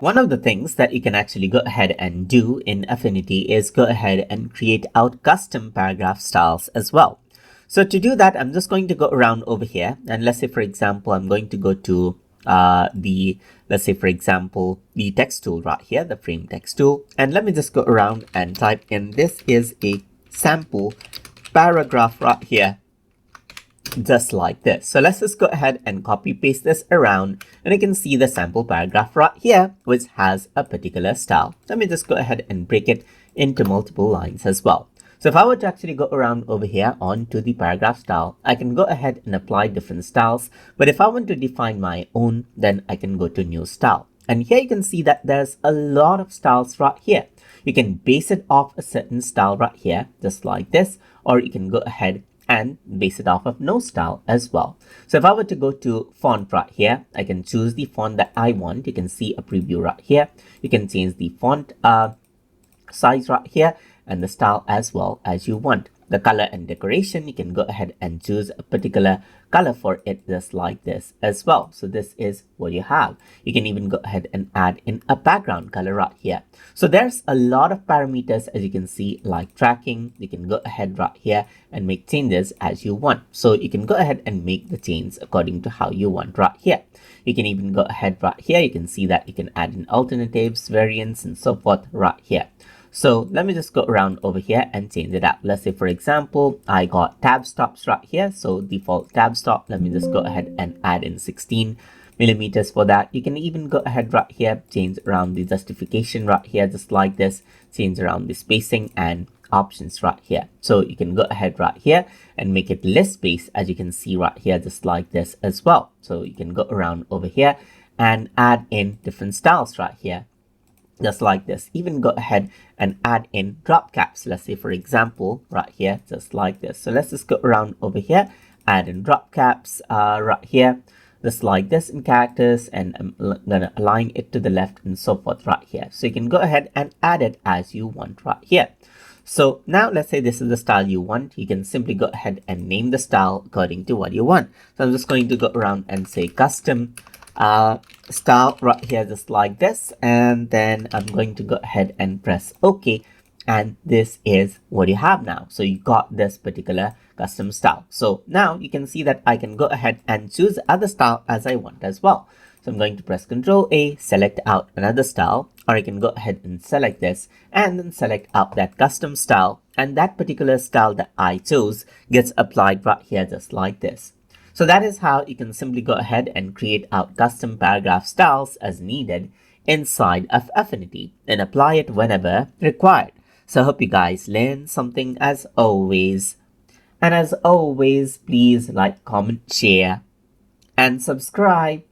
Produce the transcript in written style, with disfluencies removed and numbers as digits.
One of the things that you can actually go ahead and do in Affinity is go ahead and create out custom paragraph styles as well. So to do that, I'm just going to go around over here, and let's say, for example, I'm going to go to let's say, for example, the text tool right here, the frame text tool. And let me just go around and type in, this is a sample paragraph right here, just like this. So let's just go ahead and copy paste this around, and you can see the sample paragraph right here, which has a particular style. Let me just go ahead and break it into multiple lines as well. So if I were to actually go around over here onto the paragraph style, I can go ahead and apply different styles. But if I want to define my own, then I can go to new style. And here you can see that there's a lot of styles right here. You can base it off a certain style right here, just like this, or you can go ahead and base it off of no style as well. So if I were to go to font right here, I can choose the font that I want. You can see a preview right here. You can change the font size right here, and the style as well as you want. The color and decoration, you can go ahead and choose a particular color for it, just like this as well. So this is what you have. You can even go ahead and add in a background color right here. So there's a lot of parameters, as you can see, like tracking. You can go ahead right here and make changes as you want. So you can go ahead and make the change according to how you want right here. You can even go ahead right here. You can see that you can add in alternatives, variants, and so forth right here. So let me just go around over here and change it out. Let's say, for example, I got tab stops right here. So default tab stop, let me just go ahead and add in 16 millimeters for that. You can even go ahead right here, change around the justification right here, just like this, change around the spacing and options right here. So you can go ahead right here and make it less space, as you can see right here, just like this as well. So you can go around over here and add in different styles right here, just like this. Even go ahead and add in drop caps. Let's say, for example, right here, just like this. So let's just go around over here, add in drop caps right here, just like this in characters, and I'm gonna align it to the left and so forth right here. So you can go ahead and add it as you want right here. So now let's say this is the style you want. You can simply go ahead and name the style according to what you want. So I'm just going to go around and say custom style right here, just like this, and then I'm going to go ahead and press OK, and this is what you have now. So you got this particular custom style. So now you can see that I can go ahead and choose other style as I want as well. So I'm going to press Ctrl A, select out another style, or I can go ahead and select this and then select out that custom style, and that particular style that I chose gets applied right here, just like this. So that is how you can simply go ahead and create out custom paragraph styles as needed inside of Affinity and apply it whenever required. So I hope you guys learned something as always. And as always, please like, comment, share, and subscribe.